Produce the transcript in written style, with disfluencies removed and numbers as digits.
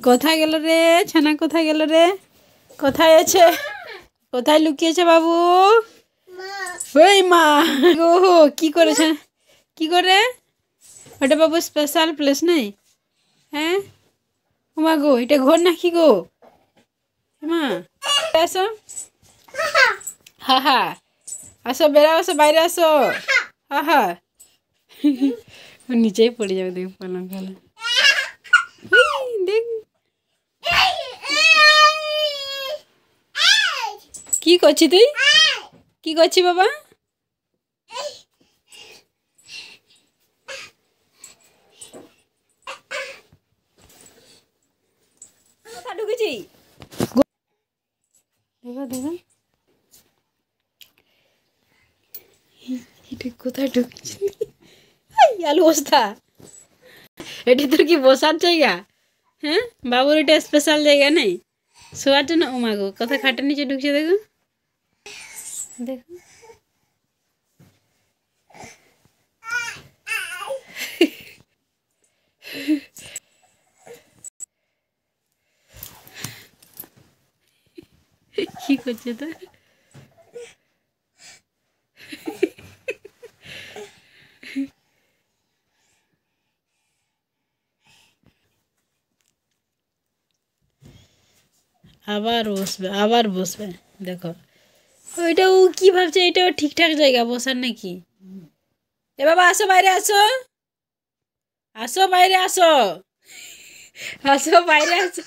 কোথায় গেল রে ছানা? কোথায় গেল রে? কোথায় আছে? কোথায় লুকিয়েছে বাবু? ওই মা গো, কি করেছে? কি করে? ওটা বাবু স্পেশাল প্লেস নেই? হ্যাঁ মা গো, এটা ঘর নাকি গো? মা আসো, হা হা, আসো, বেরাও, আসো, বাইরে আসো, হা হা। ও নিচেই পড়ে যাবে, দেখ পালাম পালাম। দেখ কি করছি তুই? কি করছি বাবা? কোথা ঢুকেছি? দেখো দেখো, এটা কোথায় ঢুকেছি? আলু বস্তা। এটা তোর কি বসার জায়গা? হ্যাঁ বাবুর এটা স্পেশাল জায়গা নেই শোয়ার জন্য? ও মা গো, কোথায় খাটের নিচে ঢুকছে দেখো দেখো। কি করছে তো? আবার বসবে, আবার বসবে, দেখো। ওইটা ও কি ভাবছে এটা ঠিকঠাক জায়গা বসার নাকি? এ বাবা আসো, বাইরে আসো, আসো বাইরে আসো, আসো বাইরে আসো।